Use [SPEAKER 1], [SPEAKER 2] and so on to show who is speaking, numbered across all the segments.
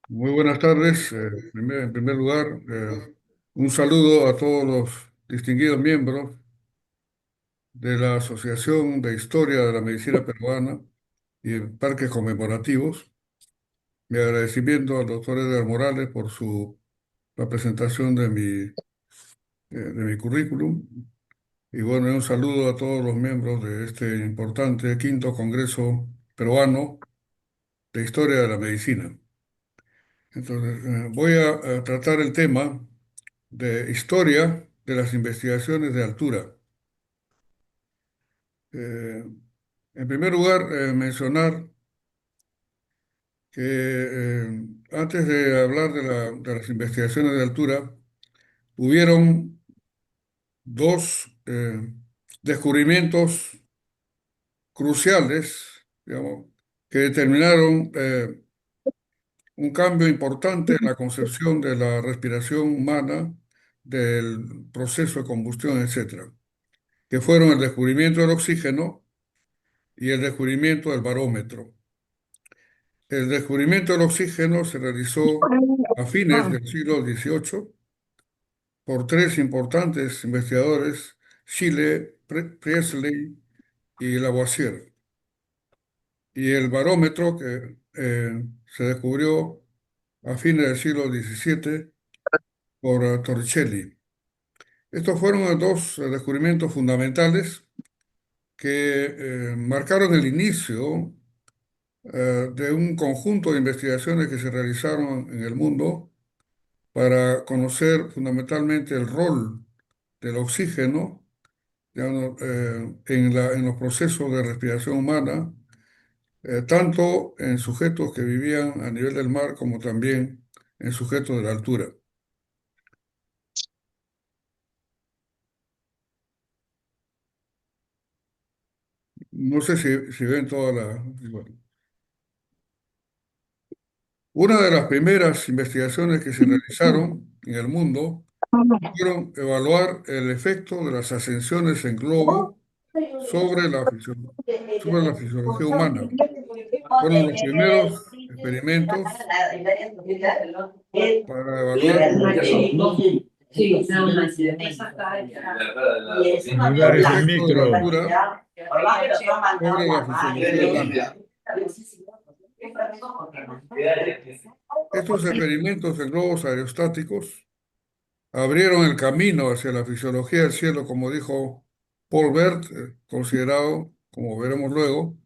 [SPEAKER 1] Muy buenas tardes. En primer lugar, un saludo a todos los distinguidos miembros de la Asociación de Historia de la Medicina Peruana y Parques Conmemorativos. Mi agradecimiento al doctor Edgar Morales por la presentación de mi currículum. Y bueno, un saludo a todos los miembros de este importante quinto Congreso Peruano de Historia de la Medicina. Entonces, voy a tratar el tema de historia de las investigaciones de altura. Eh, en primer lugar, mencionar que antes de hablar de las investigaciones de altura, hubieron dos descubrimientos cruciales, digamos, que determinaron un cambio importante en la concepción de la respiración humana, del proceso de combustión, etcétera, que fueron el descubrimiento del oxígeno y el descubrimiento del barómetro. El descubrimiento del oxígeno se realizó a fines del siglo XVIII por tres importantes investigadores, Schiele, Priestley y Lavoisier. Y el barómetro que se descubrió a fines del siglo XVII por Torricelli. Estos fueron los dos descubrimientos fundamentales que marcaron el inicio de un conjunto de investigaciones que se realizaron en el mundo para conocer fundamentalmente el rol del oxígeno, digamos, en los procesos de respiración humana, tanto en sujetos que vivían a nivel del mar como también en sujetos de la altura. No sé si ven toda la... bueno. Una de las primeras investigaciones que se realizaron en el mundo fueron evaluar el efecto de las ascensiones en globo sobre sobre la fisiología humana. Fueron los primeros experimentos para evaluar
[SPEAKER 2] Ayudar
[SPEAKER 1] el
[SPEAKER 2] el
[SPEAKER 1] efecto de la
[SPEAKER 2] micro.
[SPEAKER 1] altura sobre la fisiología humana. Estos experimentos en globos aerostáticos abrieron el camino hacia la fisiología del cielo, como dijo Paul Bert, considerado, como veremos luego,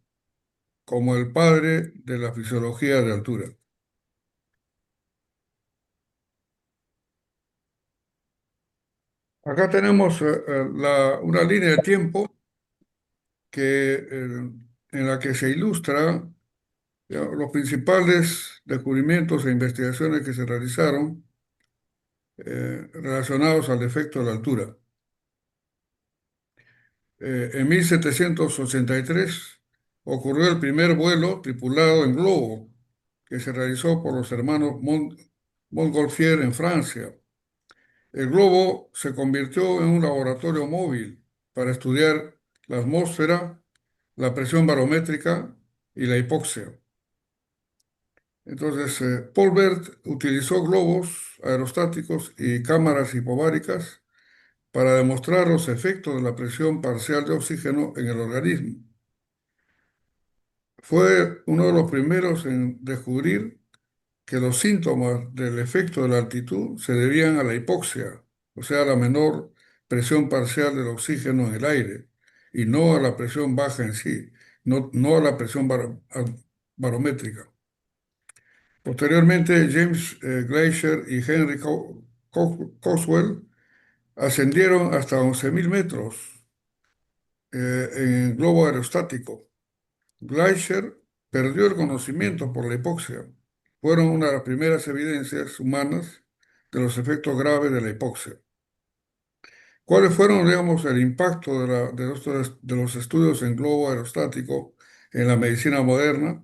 [SPEAKER 1] como el padre de la fisiología de altura. Acá tenemos una línea de tiempo en la que se ilustra los principales descubrimientos e investigaciones que se realizaron relacionados al efecto de la altura. En 1783 ocurrió el primer vuelo tripulado en globo que se realizó por los hermanos Montgolfier en Francia. El globo se convirtió en un laboratorio móvil para estudiar la atmósfera, la presión barométrica y la hipoxia. Entonces, Paul Bert utilizó globos aerostáticos y cámaras hipobáricas para demostrar los efectos de la presión parcial de oxígeno en el organismo. Fue uno de los primeros en descubrir que los síntomas del efecto de la altitud se debían a la hipoxia, o sea, a la menor presión parcial del oxígeno en el aire, y no a la presión baja en sí, no a la presión barométrica. Posteriormente, James Gleicher y Henry Coswell ascendieron hasta 11.000 metros en globo aerostático. Gleicher perdió el conocimiento por la hipoxia. Fueron una de las primeras evidencias humanas de los efectos graves de la hipoxia. ¿Cuáles fueron, digamos, el impacto de los estudios en globo aerostático en la medicina moderna?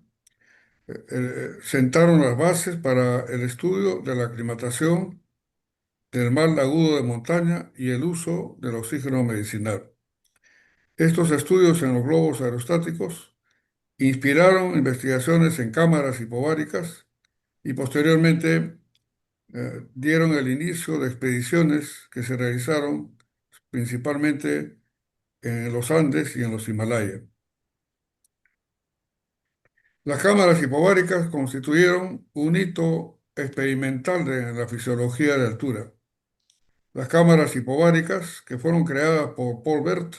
[SPEAKER 1] Sentaron las bases para el estudio de la aclimatación, del mal agudo de montaña y el uso del oxígeno medicinal. Estos estudios en los globos aerostáticos inspiraron investigaciones en cámaras hipobáricas y posteriormente dieron el inicio de expediciones que se realizaron principalmente en los Andes y en los Himalayas. Las cámaras hipobáricas constituyeron un hito experimental de la fisiología de altura. Las cámaras hipobáricas, que fueron creadas por Paul Bert,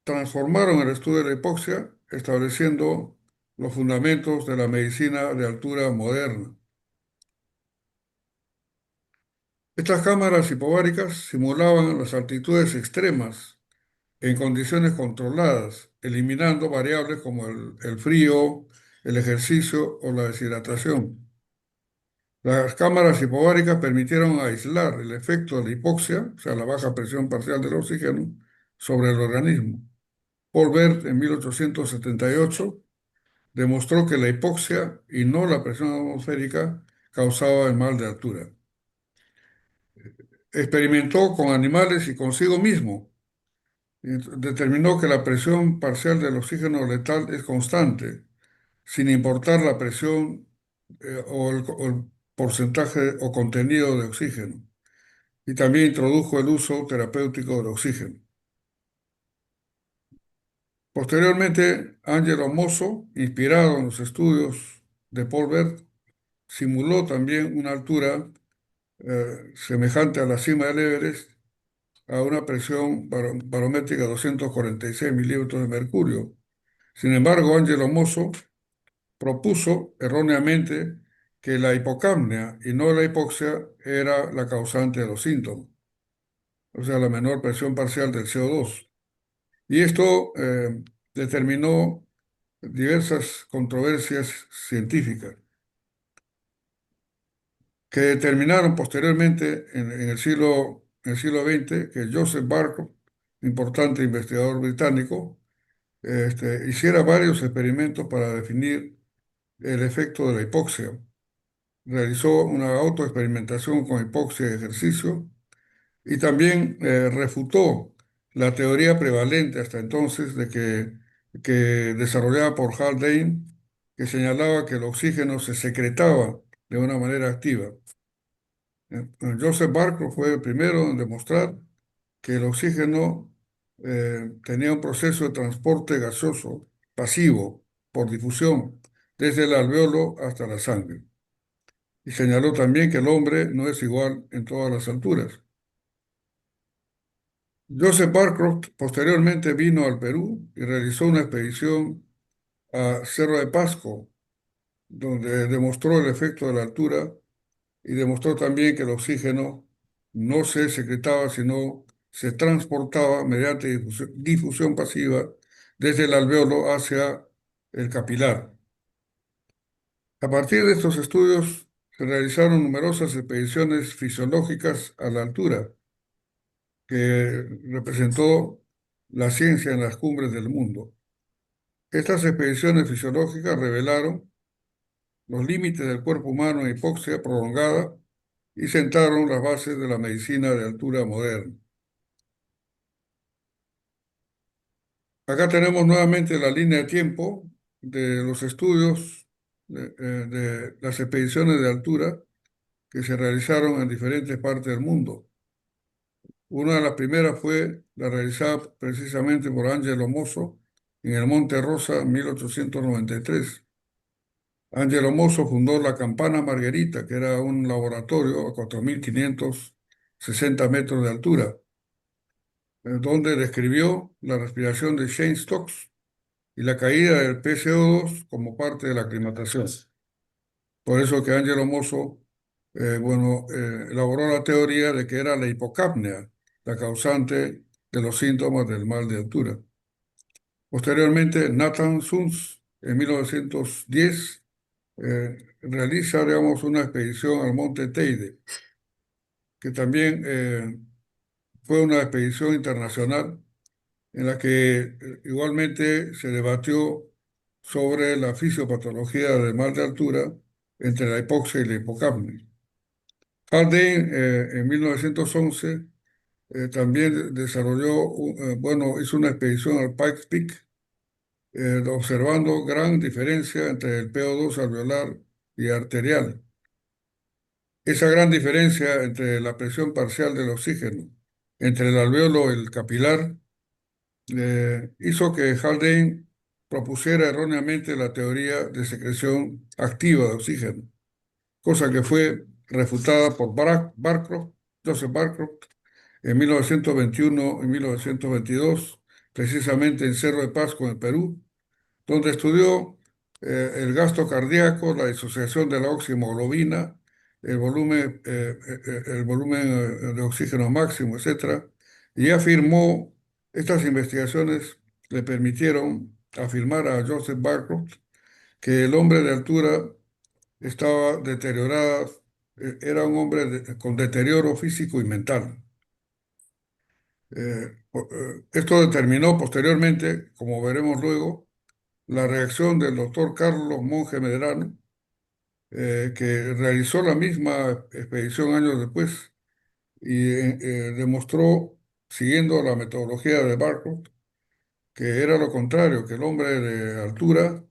[SPEAKER 1] transformaron el estudio de la hipoxia, estableciendo los fundamentos de la medicina de altura moderna. Estas cámaras hipobáricas simulaban las altitudes extremas en condiciones controladas, eliminando variables como el frío, el ejercicio o la deshidratación. Las cámaras hipobáricas permitieron aislar el efecto de la hipoxia, o sea, la baja presión parcial del oxígeno, sobre el organismo. Paul Bert, en 1878, demostró que la hipoxia y no la presión atmosférica causaba el mal de altura. Experimentó con animales y consigo mismo. Y determinó que la presión parcial del oxígeno letal es constante, sin importar la presión o el porcentaje o contenido de oxígeno. Y también introdujo el uso terapéutico del oxígeno. Posteriormente, Angelo Mosso, inspirado en los estudios de Paul Bert, simuló también una altura semejante a la cima del Everest a una presión barométrica de 246 milímetros de mercurio. Sin embargo, Angelo Mosso propuso erróneamente que la hipocapnia y no la hipoxia era la causante de los síntomas, o sea, la menor presión parcial del CO2. Y esto determinó diversas controversias científicas que determinaron posteriormente en el siglo XX que Joseph Barcroft, importante investigador británico, hiciera varios experimentos para definir el efecto de la hipoxia. Realizó una autoexperimentación con hipoxia y ejercicio y también refutó la teoría prevalente hasta entonces que desarrollada por Haldane, que señalaba que el oxígeno se secretaba de una manera activa. Joseph Barcroft fue el primero en demostrar que el oxígeno tenía un proceso de transporte gaseoso pasivo por difusión desde el alveolo hasta la sangre. Y señaló también que el hombre no es igual en todas las alturas. Joseph Barcroft posteriormente vino al Perú y realizó una expedición a Cerro de Pasco, donde demostró el efecto de la altura y demostró también que el oxígeno no se secretaba, sino se transportaba mediante difusión pasiva desde el alveolo hacia el capilar. A partir de estos estudios se realizaron numerosas expediciones fisiológicas a la altura, que representó la ciencia en las cumbres del mundo. Estas expediciones fisiológicas revelaron los límites del cuerpo humano en hipoxia prolongada y sentaron las bases de la medicina de altura moderna. Acá tenemos nuevamente la línea de tiempo de los estudios de las expediciones de altura que se realizaron en diferentes partes del mundo. Una de las primeras fue la realizada precisamente por Angelo Mosso en el Monte Rosa en 1893. Angelo Mosso fundó la Campana Margherita, que era un laboratorio a 4.560 metros de altura, donde describió la respiración de Shane Stokes y la caída del PCO2 como parte de la aclimatación. Por eso que Angelo Mosso, elaboró la teoría de que era la hipocapnia la causante de los síntomas del mal de altura. Posteriormente, Nathan Suns, en 1910, realiza, digamos, una expedición al Monte Teide, que también fue una expedición internacional en la que igualmente se debatió sobre la fisiopatología del mal de altura entre la hipoxia y la hipocapnia. Haldane, en 1911, también desarrolló, hizo una expedición al Pikes Peak, observando gran diferencia entre el PO2 alveolar y arterial. Esa gran diferencia entre la presión parcial del oxígeno entre el alveolo y el capilar hizo que Haldane propusiera erróneamente la teoría de secreción activa de oxígeno, cosa que fue refutada por Joseph Barcroft, en 1921 y 1922, precisamente en Cerro de Pasco, en Perú, donde estudió el gasto cardíaco, la disociación de la oximoglobina, el volumen de oxígeno máximo, etcétera, y afirmó, estas investigaciones le permitieron afirmar a Joseph Barcroft que el hombre de altura estaba deteriorado, era un hombre con deterioro físico y mental. Esto determinó posteriormente, como veremos luego, la reacción del doctor Carlos Monge Medrano, que realizó la misma expedición años después y demostró, siguiendo la metodología de Barcroft, que era lo contrario, que el hombre de altura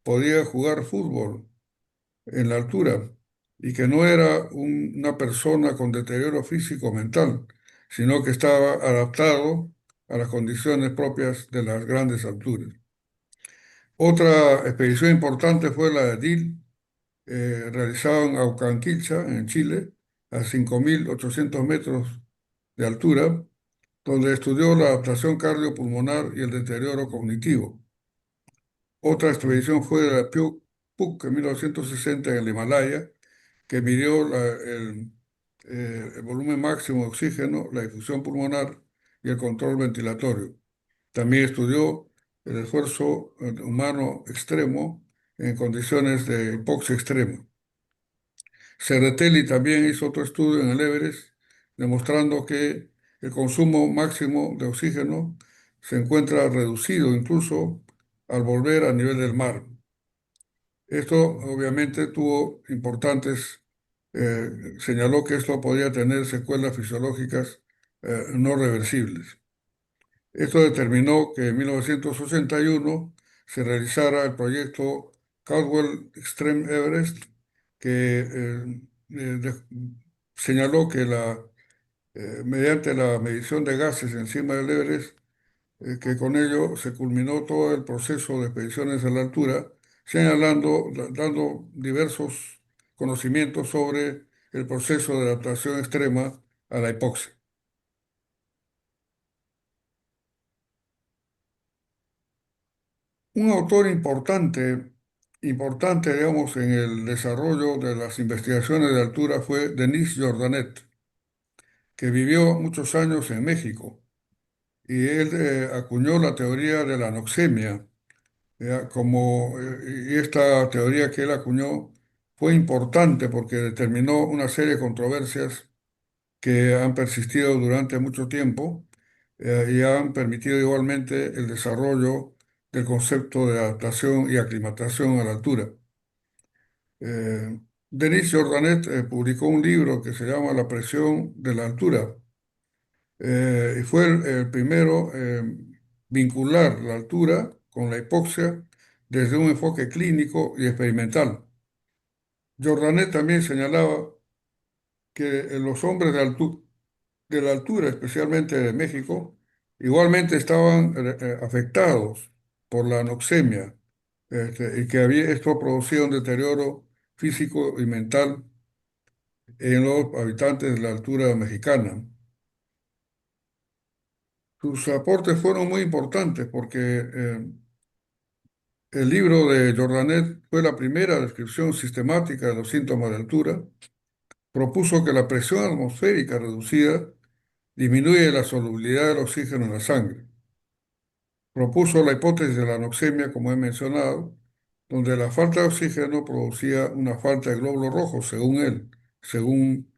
[SPEAKER 1] podía jugar fútbol en la altura y que no era una persona con deterioro físico o mental, sino que estaba adaptado a las condiciones propias de las grandes alturas. Otra expedición importante fue la de Dill, realizada en Aucanquilcha, en Chile, a 5.800 metros de altura, donde estudió la adaptación cardiopulmonar y el deterioro cognitivo. Otra expedición fue la PUC en 1960 en el Himalaya, que midió el volumen máximo de oxígeno, la difusión pulmonar y el control ventilatorio. También estudió el esfuerzo humano extremo en condiciones de hipoxia extrema. Serretelli también hizo otro estudio en el Everest, demostrando que el consumo máximo de oxígeno se encuentra reducido incluso al volver a nivel del mar. Esto obviamente tuvo importantes, señaló que esto podía tener secuelas fisiológicas no reversibles. Esto determinó que en 1981 se realizara el proyecto Caldwell Extreme Everest, que señaló que mediante la medición de gases encima del Everest, que con ello se culminó todo el proceso de expediciones a la altura, señalando, dando diversos conocimientos sobre el proceso de adaptación extrema a la hipoxia. Un autor importante, digamos, en el desarrollo de las investigaciones de altura fue Denis Jordanet, que vivió muchos años en México y él acuñó la teoría de la anoxemia, ¿ya? Y esta teoría que él acuñó fue importante porque determinó una serie de controversias que han persistido durante mucho tiempo y han permitido igualmente el desarrollo del concepto de adaptación y aclimatación a la altura. Denis Jordanet publicó un libro que se llama La presión de la altura y fue el primero en vincular la altura con la hipoxia desde un enfoque clínico y experimental. Jordanet también señalaba que los hombres de la altura, especialmente de México, igualmente estaban afectados por la anoxemia, y que esto producía un deterioro físico y mental en los habitantes de la altura mexicana. Sus aportes fueron muy importantes porque el libro de Jordanet fue la primera descripción sistemática de los síntomas de altura. Propuso que la presión atmosférica reducida disminuye la solubilidad del oxígeno en la sangre. Propuso la hipótesis de la anoxemia, como he mencionado, donde la falta de oxígeno producía una falta de glóbulos rojos, según él, según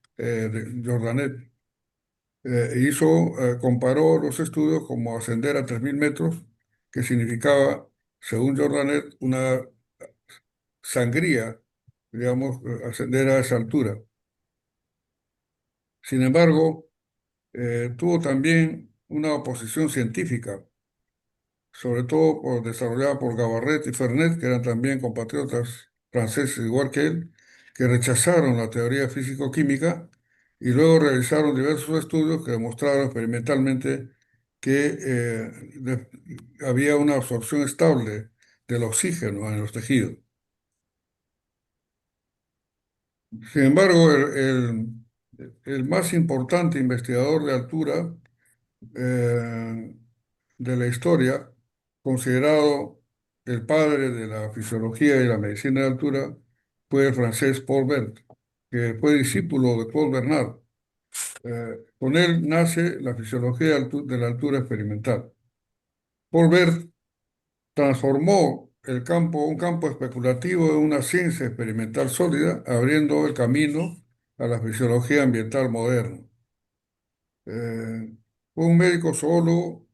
[SPEAKER 1] Jordanet. Comparó los estudios como ascender a 3.000 metros, que significaba, según Jordanet, una sangría, digamos, ascender a esa altura. Sin embargo, tuvo también una oposición científica, sobre todo desarrollada por Gabarret y Fernet, que eran también compatriotas franceses igual que él, que rechazaron la teoría físico-química y luego realizaron diversos estudios que demostraron experimentalmente que había una absorción estable del oxígeno en los tejidos. Sin embargo, el más importante investigador de altura eh, de la historia, considerado el padre de la fisiología y la medicina de altura, fue el francés Paul Bert, que fue discípulo de Paul Bernard. Con él nace la fisiología de la altura experimental. Paul Bert transformó un campo especulativo en una ciencia experimental sólida, abriendo el camino a la fisiología ambiental moderna. Fue un médico zoólogo,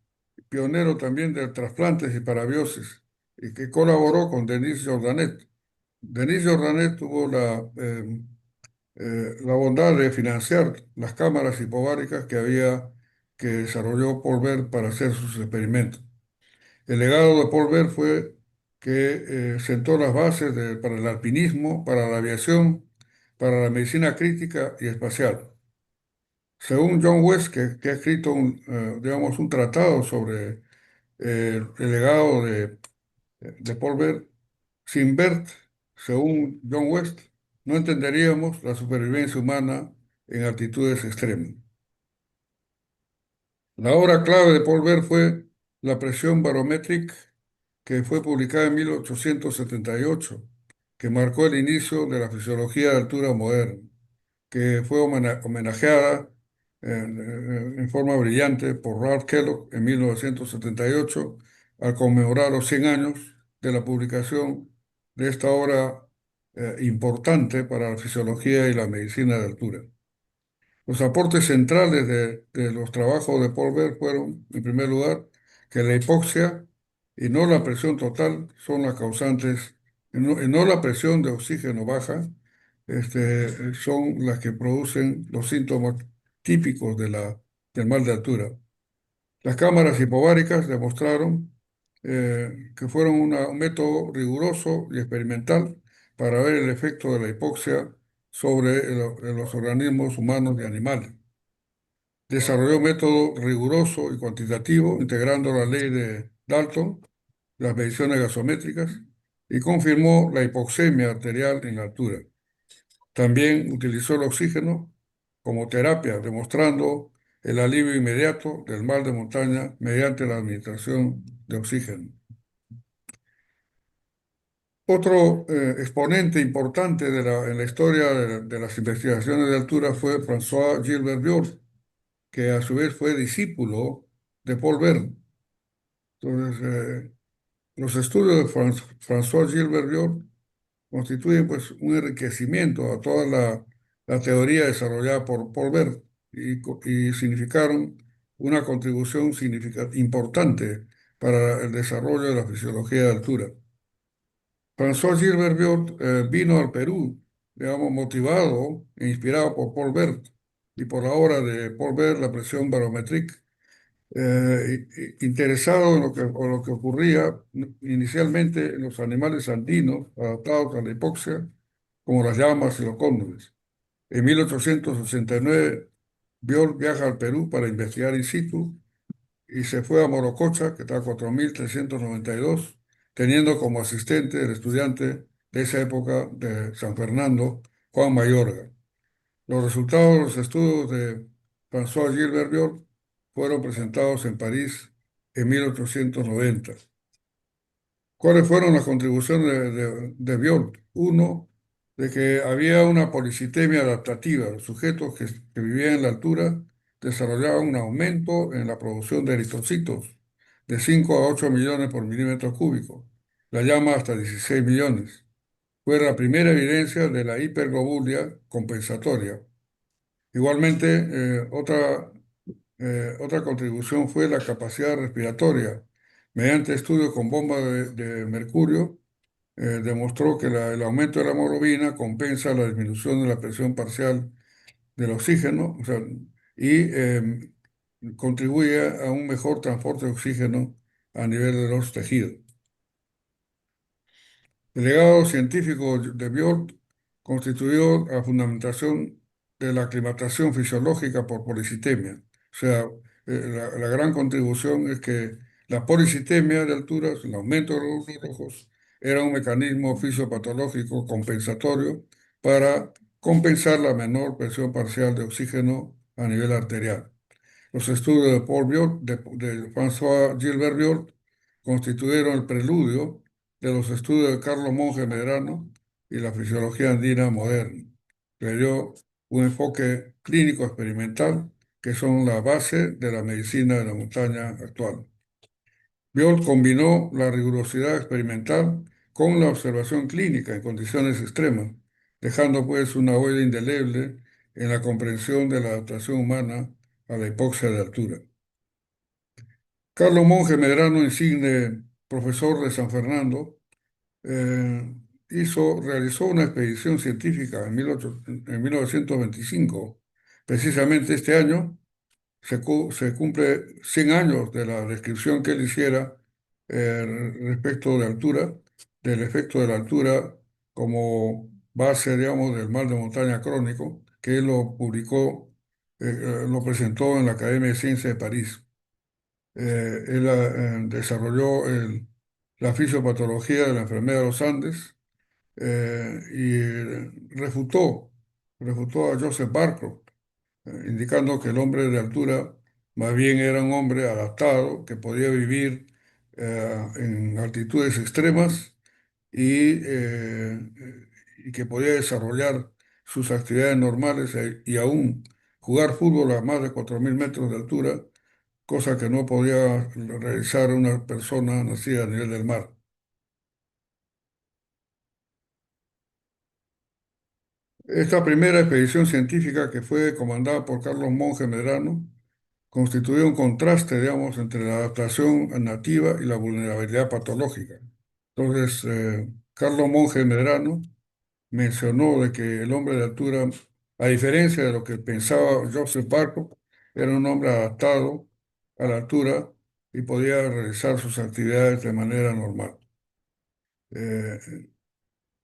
[SPEAKER 1] pionero también de trasplantes y parabiosis, y que colaboró con Denis Jordanet. Denis Jordanet tuvo la bondad de financiar las cámaras hipobáricas que desarrolló Paul Bert para hacer sus experimentos. El legado de Paul Bert fue que sentó las bases para el alpinismo, para la aviación, para la medicina crítica y espacial. Según John West, que ha escrito digamos, un tratado sobre el legado de Paul Bert, sin Bert, según John West, no entenderíamos la supervivencia humana en altitudes extremas. La obra clave de Paul Bert fue La presión barométrica, que fue publicada en 1878, que marcó el inicio de la fisiología de altura moderna, que fue homenajeada en forma brillante por Ralph Kellogg en 1978 al conmemorar los 100 años de la publicación de esta obra importante para la fisiología y la medicina de altura. Los aportes centrales de los trabajos de Paul Bert fueron, en primer lugar, que la hipoxia y no la presión total son las causantes, y no la presión de oxígeno baja, son las que producen los síntomas típicos del mal de altura. Las cámaras hipobáricas demostraron que fueron un método riguroso y experimental para ver el efecto de la hipoxia sobre los organismos humanos y animales. Desarrolló un método riguroso y cuantitativo, integrando la ley de Dalton, las mediciones gasométricas, y confirmó la hipoxemia arterial en la altura. También utilizó el oxígeno como terapia, demostrando el alivio inmediato del mal de montaña mediante la administración de oxígeno. Otro exponente importante en la historia de las investigaciones de altura fue François Gilbert Biot, que a su vez fue discípulo de Paul Bert. Entonces, los estudios de François Gilbert Biot constituyen pues, un enriquecimiento a toda la teoría desarrollada por Paul Bert y significaron una contribución importante para el desarrollo de la fisiología de altura. François Gilbert Biot vino al Perú, digamos, motivado e inspirado por Paul Bert y por la obra de Paul Bert, la presión barométrica, interesado en lo que ocurría inicialmente en los animales andinos adaptados a la hipoxia, como las llamas y los cóndores. En 1889, Biol viaja al Perú para investigar in situ y se fue a Morococha, que está a 4392, teniendo como asistente el estudiante de esa época de San Fernando, Juan Mayorga. Los resultados de los estudios de François Gilbert Biot fueron presentados en París en 1890. ¿Cuáles fueron las contribuciones de Biot? Uno, de que había una policitemia adaptativa. Los sujetos que vivían en la altura desarrollaban un aumento en la producción de eritrocitos de 5 a 8 millones por milímetro cúbico, la llama hasta 16 millones. Fue la primera evidencia de la hiperglobulia compensatoria. Igualmente, otra contribución fue la capacidad respiratoria. Mediante estudios con bomba de mercurio, demostró que el aumento de la hemoglobina compensa la disminución de la presión parcial del oxígeno, o sea, y contribuye a un mejor transporte de oxígeno a nivel de los tejidos. El legado científico de Biot constituyó la fundamentación de la aclimatación fisiológica por policitemia. O sea, la gran contribución es que la policitemia de alturas, el aumento de los glóbulos rojos, era un mecanismo fisiopatológico compensatorio para compensar la menor presión parcial de oxígeno a nivel arterial. Los estudios de Paul Biot, de François Gilbert Biot, constituyeron el preludio de los estudios de Carlos Monge Medrano y la fisiología andina moderna. Le dio un enfoque clínico experimental que son la base de la medicina de la montaña actual. Biot combinó la rigurosidad experimental con la observación clínica en condiciones extremas, dejando pues una huella indeleble en la comprensión de la adaptación humana a la hipoxia de altura. Carlos Monge Medrano, insigne profesor de San Fernando, eh, realizó una expedición científica en 1925. Precisamente este año se cumple 100 años de la descripción que él hiciera respecto de altura, del efecto de la altura como base, digamos, del mal de montaña crónico, que él lo publicó, lo presentó en la Academia de Ciencias de París. Él desarrolló la fisiopatología de la enfermedad de los Andes y refutó a Joseph Barcroft, indicando que el hombre de altura más bien era un hombre adaptado que podía vivir en altitudes extremas y que podía desarrollar sus actividades normales y aún jugar fútbol a más de 4.000 metros de altura, cosa que no podía realizar una persona nacida a nivel del mar. Esta primera expedición científica, que fue comandada por Carlos Monge Medrano, constituyó un contraste, digamos, entre la adaptación nativa y la vulnerabilidad patológica. Entonces, Carlos Monge Medrano mencionó de que el hombre de altura, a diferencia de lo que pensaba Joseph Barco, era un hombre adaptado a la altura y podía realizar sus actividades de manera normal. Eh,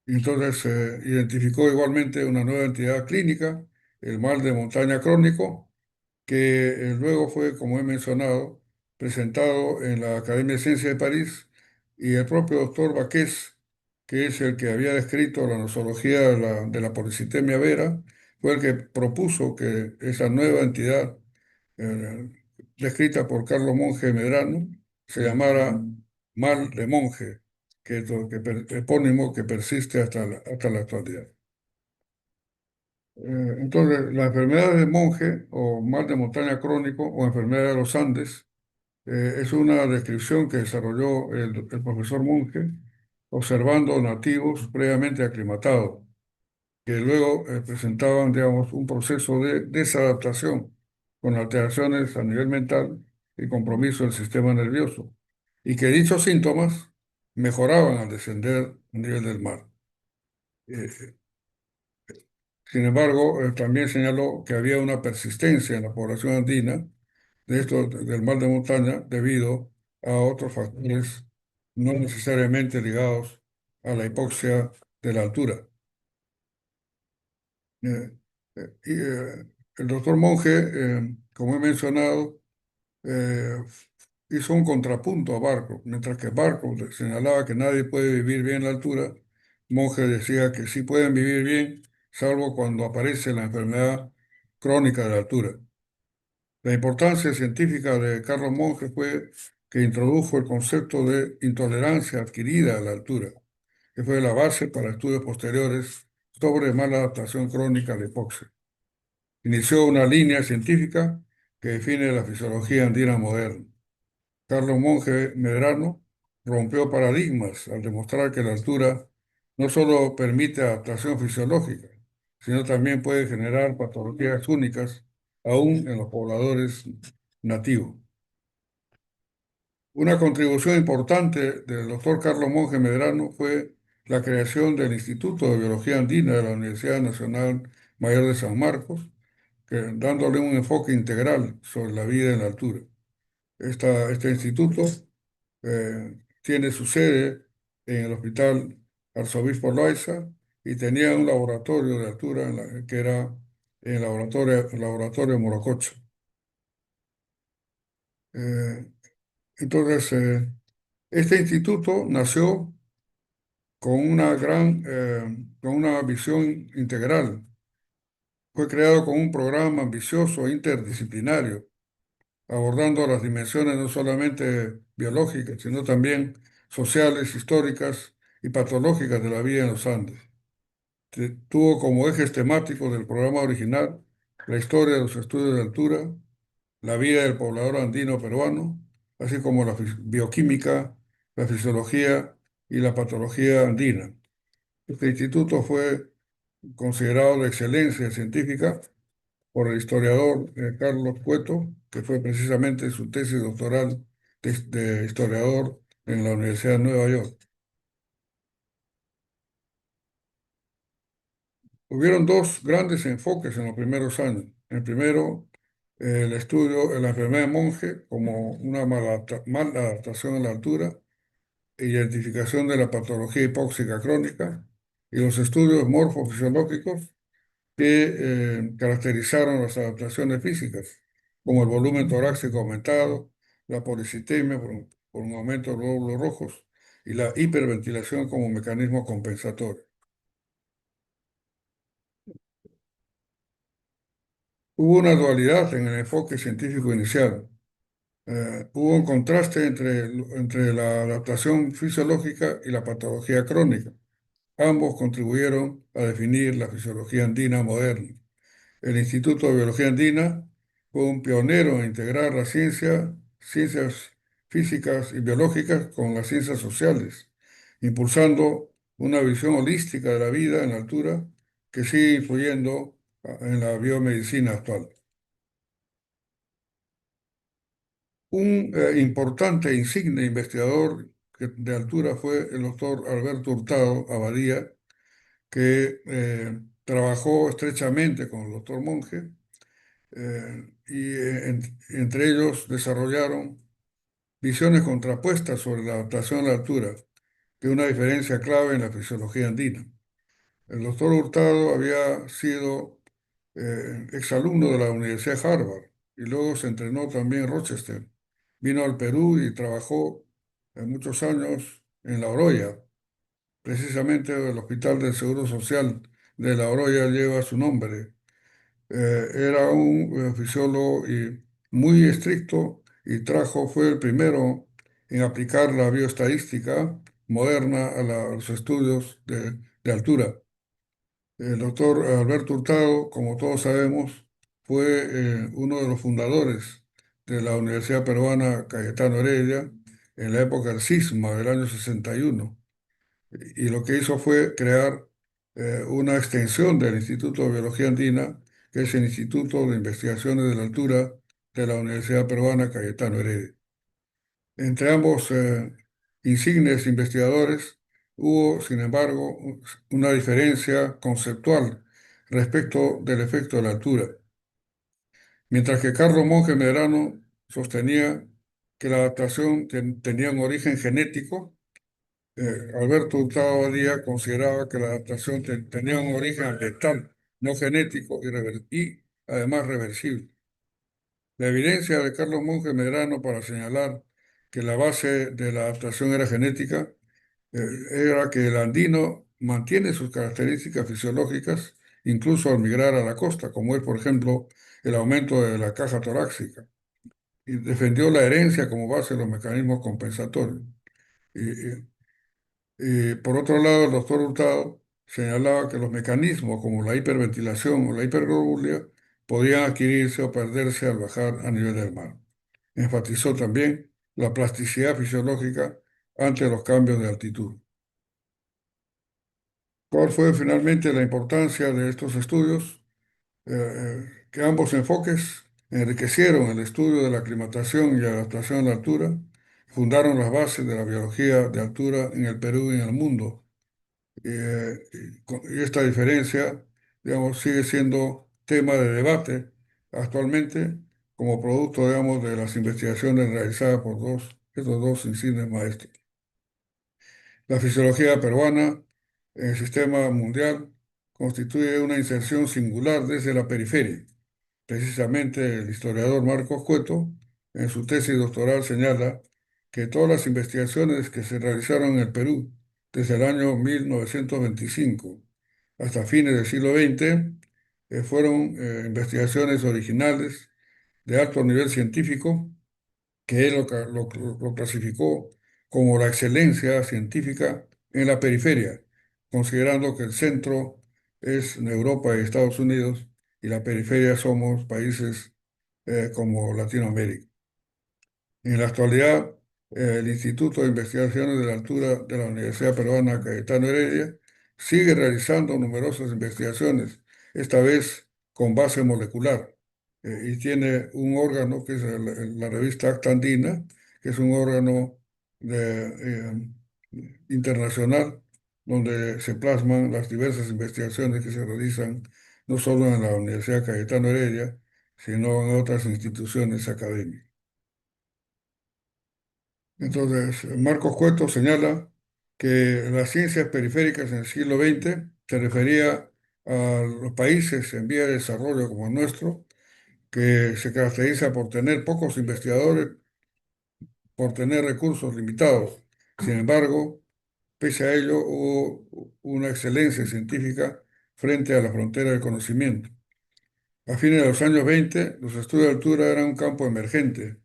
[SPEAKER 1] entonces, identificó igualmente una nueva entidad clínica, el mal de montaña crónico, que luego fue, como he mencionado, presentado en la Academia de Ciencias de París, y el propio doctor Baqués, que es el que había descrito la nosología de la policitemia vera, fue el que propuso que esa nueva entidad, eh, descrita por Carlos Monge Medrano, se llamara mal de monje, epónimo que persiste hasta la actualidad. Entonces, la enfermedad de monje o mal de montaña crónico o enfermedad de los Andes es una descripción que desarrolló el profesor Monge observando nativos previamente aclimatados, que luego presentaban, digamos, un proceso de desadaptación con alteraciones a nivel mental y compromiso del sistema nervioso, y que dichos síntomas mejoraban al descender a nivel del mar. Eh, Sin embargo, también señaló que había una persistencia en la población andina de esto, del mal de montaña debido a otros factores no necesariamente ligados a la hipoxia de la altura. Eh, el doctor Monge, como he mencionado, eh, hizo un contrapunto a Barco. Mientras que Barco señalaba que nadie puede vivir bien en la altura, Monge decía que sí pueden vivir bien, salvo cuando aparece la enfermedad crónica de la altura. La importancia científica de Carlos Monge fue que introdujo el concepto de intolerancia adquirida a la altura, que fue la base para estudios posteriores sobre mala adaptación crónica a la hipoxia. Inició una línea científica que define la fisiología andina moderna. Carlos Monge Medrano rompió paradigmas al demostrar que la altura no solo permite adaptación fisiológica, sino también puede generar patologías únicas aún en los pobladores nativos. Una contribución importante del doctor Carlos Monge Medrano fue la creación del Instituto de Biología Andina de la Universidad Nacional Mayor de San Marcos, dándole un enfoque integral sobre la vida en la altura. Este instituto tiene su sede en el Hospital arzobispo Loaiza, y tenía un laboratorio de altura que era el laboratorio Morococha. Eh, entonces, este instituto nació con una visión integral. Fue creado con un programa ambicioso e interdisciplinario, abordando las dimensiones no solamente biológicas, sino también sociales, históricas y patológicas de la vida en los Andes. Tuvo como ejes temáticos del programa original la historia de los estudios de altura, la vida del poblador andino peruano, así como la bioquímica, la fisiología y la patología andina. Este instituto fue considerado de excelencia científica por el historiador Carlos Cueto, que fue precisamente su tesis doctoral de historiador en la Universidad de Nueva York. Hubieron dos grandes enfoques en los primeros años. El primero, el estudio de la enfermedad de Monge como una maladaptación a la altura, identificación de la patología hipóxica crónica y los estudios morfofisiológicos que caracterizaron las adaptaciones físicas, como el volumen torácico aumentado, la policitemia por un aumento de los glóbulos rojos y la hiperventilación como mecanismo compensatorio. Hubo una dualidad en el enfoque científico inicial. Hubo un contraste entre la adaptación fisiológica y la patología crónica. Ambos contribuyeron a definir la fisiología andina moderna. El Instituto de Biología Andina fue un pionero en integrar la ciencias físicas y biológicas con las ciencias sociales, impulsando una visión holística de la vida en la altura que sigue influyendo en la biomedicina actual. Un importante e insigne investigador de altura fue el doctor Alberto Hurtado Abadía, que trabajó estrechamente con el doctor Monge entre ellos desarrollaron visiones contrapuestas sobre la adaptación a la altura, que es una diferencia clave en la fisiología andina. El doctor Hurtado había sido exalumno de la Universidad de Harvard y luego se entrenó también en Rochester. Vino al Perú y trabajó muchos años en La Oroya. Precisamente el Hospital del Seguro Social de La Oroya lleva su nombre. Era un fisiólogo y muy estricto y fue el primero en aplicar la bioestadística moderna a los estudios de altura. El doctor Alberto Hurtado, como todos sabemos, fue uno de los fundadores de la Universidad Peruana Cayetano Heredia en la época del cisma del año 61 y lo que hizo fue crear una extensión del Instituto de Biología Andina, que es el Instituto de Investigaciones de la Altura de la Universidad Peruana Cayetano Heredia. Entre ambos insignes investigadores hubo, sin embargo, una diferencia conceptual respecto del efecto de la altura. Mientras que Carlos Monge Medrano sostenía que la adaptación tenía un origen genético, Alberto Hurtado Badía consideraba que la adaptación tenía un origen ambiental, no genético y además reversible. La evidencia de Carlos Monge Medrano para señalar que la base de la adaptación era genética eh, era que el andino mantiene sus características fisiológicas incluso al migrar a la costa, como es, por ejemplo, el aumento de la caja torácica, y defendió la herencia como base de los mecanismos compensatorios. Y, por otro lado, el doctor Hurtado señalaba que los mecanismos como la hiperventilación o la hiperglobulia podían adquirirse o perderse al bajar a nivel del mar. Enfatizó también la plasticidad fisiológica ante los cambios de altitud. ¿Cuál fue finalmente la importancia de estos estudios? Que ambos enfoques enriquecieron el estudio de la aclimatación y adaptación a la altura, fundaron las bases de la biología de altura en el Perú y en el mundo. Y esta diferencia, digamos, sigue siendo tema de debate actualmente como producto, digamos, de las investigaciones realizadas por estos dos insignes maestros. La fisiología peruana en el sistema mundial constituye una inserción singular desde la periferia. Precisamente el historiador Marcos Cueto, en su tesis doctoral, señala que todas las investigaciones que se realizaron en el Perú desde el año 1925 hasta fines del siglo XX fueron investigaciones originales de alto nivel científico que él lo clasificó como la excelencia científica en la periferia, considerando que el centro es en Europa y Estados Unidos y la periferia somos países como Latinoamérica. En la actualidad, el Instituto de Investigaciones de la Altura de la Universidad Peruana Cayetano Heredia sigue realizando numerosas investigaciones, esta vez con base molecular, y tiene un órgano que es la revista Acta Andina, que es un órgano internacional donde se plasman las diversas investigaciones que se realizan no solo en la Universidad Cayetano Heredia, sino en otras instituciones académicas. Entonces, Marcos Cueto señala que las ciencias periféricas en el siglo XX se refería a los países en vía de desarrollo como el nuestro, que se caracteriza por tener pocos investigadores, por tener recursos limitados. Sin embargo, pese a ello, hubo una excelencia científica frente a la frontera del conocimiento. A fines de los años 20, los estudios de altura eran un campo emergente.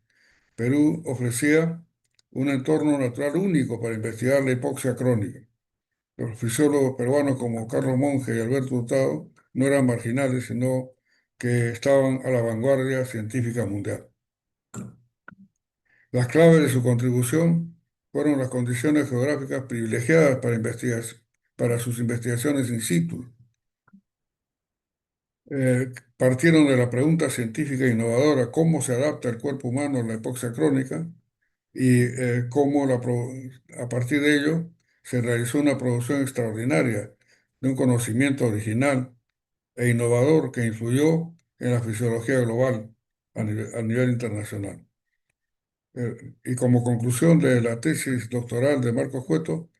[SPEAKER 1] Perú ofrecía un entorno natural único para investigar la hipoxia crónica. Los fisiólogos peruanos como Carlos Monge y Alberto Hurtado no eran marginales, sino que estaban a la vanguardia científica mundial. Las claves de su contribución fueron las condiciones geográficas privilegiadas para sus investigaciones in situ. Partieron de la pregunta científica innovadora, ¿cómo se adapta el cuerpo humano a la hipoxia crónica? Y cómo a partir de ello se realizó una producción extraordinaria de un conocimiento original e innovador que influyó en la fisiología global a nivel internacional. Y como conclusión de la tesis doctoral de Marcos Cueto,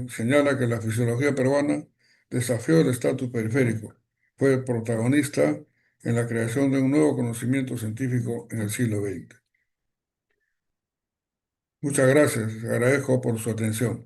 [SPEAKER 1] señala que la fisiología peruana desafió el estatus periférico, fue protagonista en la creación de un nuevo conocimiento científico en el siglo XX. Muchas gracias, agradezco por su atención.